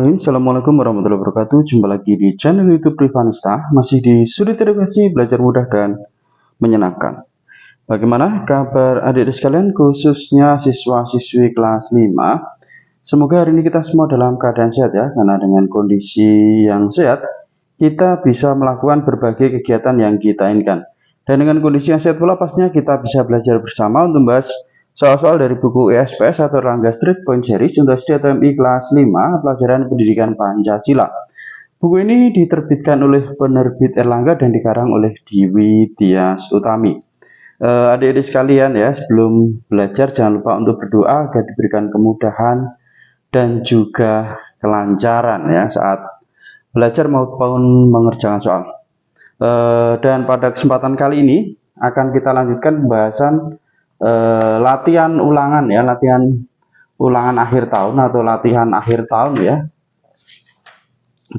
Bismillahirrahmanirrahim. Assalamualaikum warahmatullahi wabarakatuh. Jumpa lagi di channel YouTube Privanista, masih di Sudut Edukasi Belajar Mudah dan Menyenangkan. Bagaimana kabar adik-adik sekalian, khususnya siswa-siswi kelas 5? Semoga hari ini kita semua dalam keadaan sehat ya, karena dengan kondisi yang sehat, kita bisa melakukan berbagai kegiatan yang kita inginkan. Dan dengan kondisi yang sehat pula, pastinya kita bisa belajar bersama untuk membahas soal-soal dari buku ESPS atau Erlangga Street Point Series untuk SD TMI kelas 5 pelajaran pendidikan Pancasila. Buku ini diterbitkan oleh penerbit Erlangga dan dikarang oleh Dewi Tias Utami. Adik-adik sekalian ya, sebelum belajar jangan lupa untuk berdoa agar diberikan kemudahan dan juga kelancaran ya saat belajar maupun mengerjakan soal. Dan pada kesempatan kali ini akan kita lanjutkan pembahasan latihan ulangan ya, latihan ulangan akhir tahun atau latihan akhir tahun ya.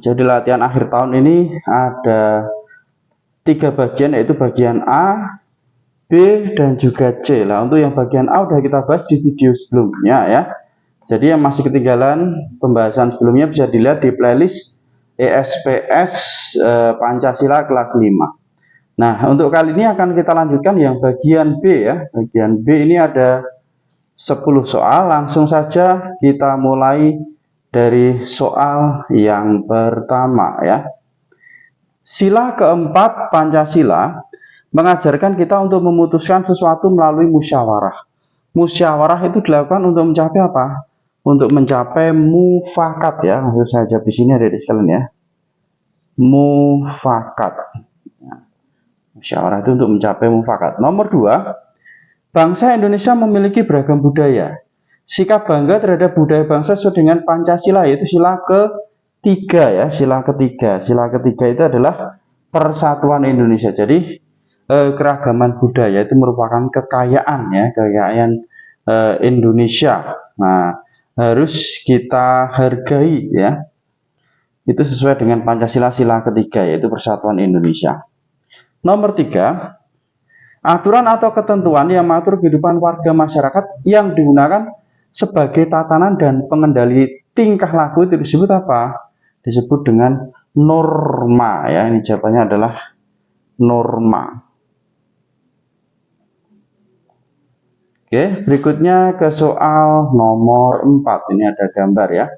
Jadi latihan akhir tahun ini ada 3 bagian, yaitu bagian A, B, dan juga C. Lah untuk yang bagian A udah kita bahas di video sebelumnya ya. Jadi yang masih ketinggalan pembahasan sebelumnya bisa dilihat di playlist ESPS Pancasila kelas 5. Nah, untuk kali ini akan kita lanjutkan yang bagian B ya. Bagian B ini ada 10 soal. Langsung saja kita mulai dari soal yang pertama ya. Sila keempat Pancasila mengajarkan kita untuk memutuskan sesuatu melalui musyawarah. Musyawarah itu dilakukan untuk mencapai apa? Untuk mencapai mufakat ya. Maksud saja di sini ada di sekalian ya. Mufakat. Musyawarah itu untuk mencapai mufakat. Nomor 2, bangsa Indonesia memiliki beragam budaya. Sikap bangga terhadap budaya bangsa sesuai dengan Pancasila, yaitu sila ketiga ya. Sila ketiga itu adalah persatuan Indonesia. Jadi keragaman budaya itu merupakan kekayaan ya, kekayaan Indonesia. Nah, harus kita hargai ya. Itu sesuai dengan Pancasila sila ketiga, yaitu persatuan Indonesia. Nomor 3, aturan atau ketentuan yang mengatur kehidupan warga masyarakat yang digunakan sebagai tatanan dan pengendali tingkah laku itu disebut apa? Disebut dengan norma ya. Ini jawabannya adalah norma. Oke, berikutnya ke soal nomor 4. Ini ada gambar ya.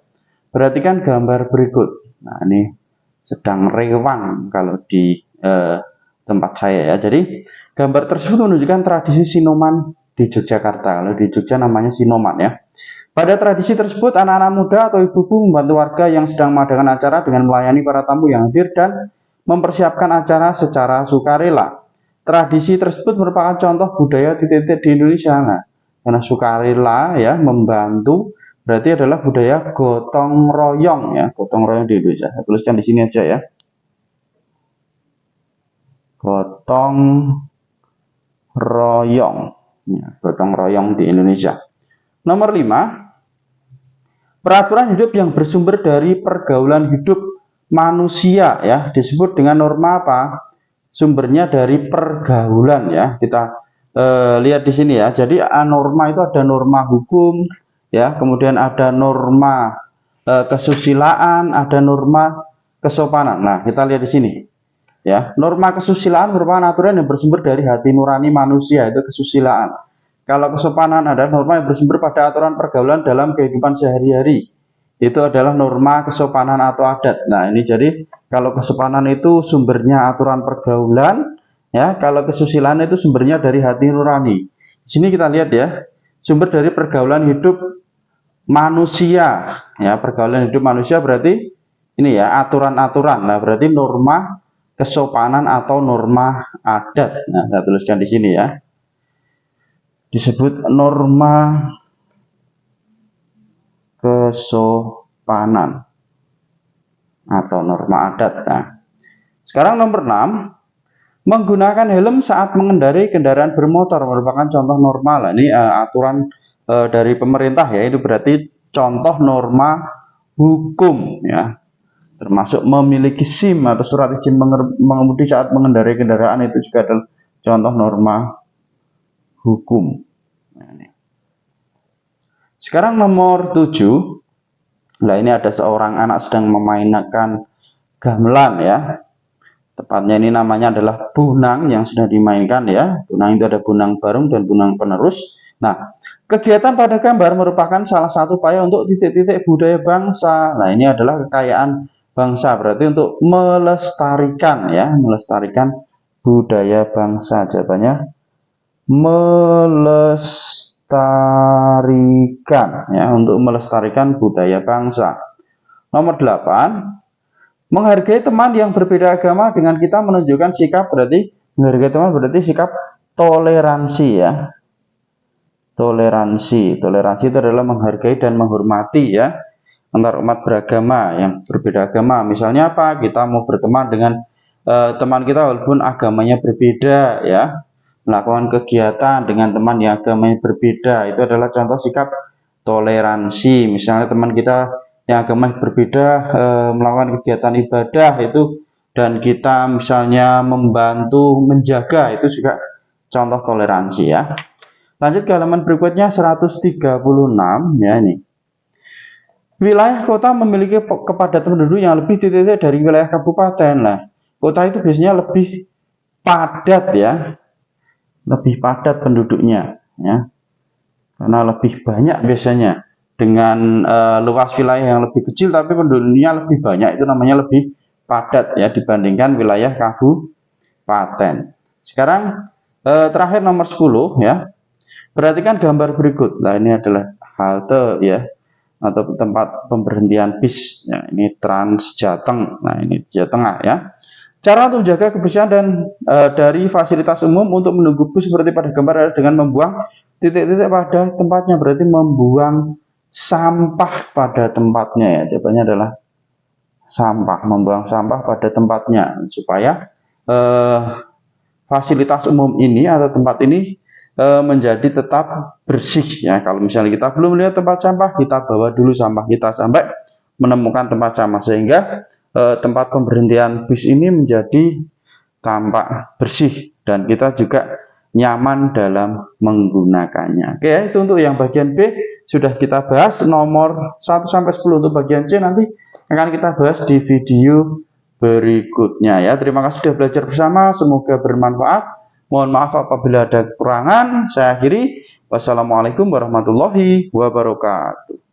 Perhatikan gambar berikut. Nah, ini sedang rewang kalau di tempat saya ya. Jadi gambar tersebut menunjukkan tradisi sinoman di Yogyakarta. Kalau di Jogja namanya sinoman ya. Pada tradisi tersebut anak-anak muda atau ibu-ibu membantu warga yang sedang mengadakan acara dengan melayani para tamu yang hadir dan mempersiapkan acara secara sukarela. Tradisi tersebut merupakan contoh budaya titik-titik di Indonesia. Nah, karena sukarela ya, membantu berarti adalah budaya gotong royong ya, gotong royong di Indonesia. Saya tuliskan di sini aja ya. Gotong royong ya, gotong royong di Indonesia. Nomor 5, peraturan hidup yang bersumber dari pergaulan hidup manusia ya, disebut dengan norma apa? Sumbernya dari pergaulan ya. Kita lihat di sini ya. Jadi norma itu ada norma hukum ya, kemudian ada norma kesusilaan, ada norma kesopanan. Nah, kita lihat di sini. Ya, norma kesusilaan merupakan aturan yang bersumber dari hati nurani manusia, itu kesusilaan. Kalau kesopanan adalah norma yang bersumber pada aturan pergaulan dalam kehidupan sehari-hari. Itu adalah norma kesopanan atau adat. Nah, ini jadi kalau kesopanan itu sumbernya aturan pergaulan, ya. Kalau kesusilaan itu sumbernya dari hati nurani. Di sini kita lihat ya, sumber dari pergaulan hidup manusia. Ya, pergaulan hidup manusia berarti ini ya, aturan-aturan. Nah, berarti norma kesopanan atau norma adat. Nah, saya tuliskan di sini ya. Disebut norma kesopanan atau norma adat. Nah, sekarang nomor 6, menggunakan helm saat mengendarai kendaraan bermotor merupakan contoh norma. Nah, ini aturan dari pemerintah ya. Itu berarti contoh norma hukum ya. Termasuk memiliki SIM atau surat izin mengemudi saat mengendarai kendaraan itu juga adalah contoh norma hukum. Nah, ini. Sekarang nomor 7, Nah, ini ada seorang anak sedang memainkan gamelan ya. Tepatnya ini namanya adalah bunang yang sudah dimainkan ya. Bunang itu ada bunang barung dan bunang penerus. Nah, kegiatan pada gambar merupakan salah satu upaya untuk titik-titik budaya bangsa. Nah, ini adalah kekayaan bangsa, berarti untuk melestarikan ya, melestarikan budaya bangsa. Jawabannya melestarikan ya, untuk melestarikan budaya bangsa. Nomor 8, menghargai teman yang berbeda agama dengan kita menunjukkan sikap, berarti menghargai teman berarti sikap toleransi ya. Toleransi itu adalah menghargai dan menghormati ya antar umat beragama yang berbeda agama. Misalnya apa? Kita mau berteman dengan teman kita walaupun agamanya berbeda ya. Melakukan kegiatan dengan teman yang agamanya berbeda itu adalah contoh sikap toleransi. Misalnya teman kita yang agama berbeda melakukan kegiatan ibadah itu dan kita misalnya membantu menjaga, itu juga contoh toleransi ya. Lanjut ke halaman berikutnya 136 ya. Ini wilayah kota memiliki kepadatan penduduk yang lebih titik-titik dari wilayah kabupaten. Nah, kota itu biasanya lebih padat ya, lebih padat penduduknya ya, karena lebih banyak biasanya. Dengan luas wilayah yang lebih kecil tapi penduduknya lebih banyak, itu namanya lebih padat ya dibandingkan wilayah kabupaten. Sekarang terakhir nomor 10 ya. Perhatikan gambar berikut. Nah, ini adalah halte ya atau tempat pemberhentian bis ya, ini Trans Jateng. Nah, ini Jawa Tengah ya. Cara untuk menjaga kebersihan dan dari fasilitas umum untuk menunggu bus seperti pada gambar adalah dengan membuang titik-titik pada tempatnya, berarti membuang sampah pada tempatnya ya. Jawabannya adalah sampah, membuang sampah pada tempatnya supaya fasilitas umum ini atau tempat ini menjadi tetap bersih ya. Kalau misalnya kita belum melihat tempat sampah, kita bawa dulu sampah kita sampai menemukan tempat sampah sehingga tempat pemberhentian bis ini menjadi tampak bersih dan kita juga nyaman dalam menggunakannya. Oke, itu untuk yang bagian B sudah kita bahas. Nomor 1 sampai 10 untuk bagian C nanti akan kita bahas di video berikutnya ya. Terima kasih sudah belajar bersama, semoga bermanfaat. Mohon maaf apabila ada kekurangan. Saya akhiri. Wassalamualaikum warahmatullahi wabarakatuh.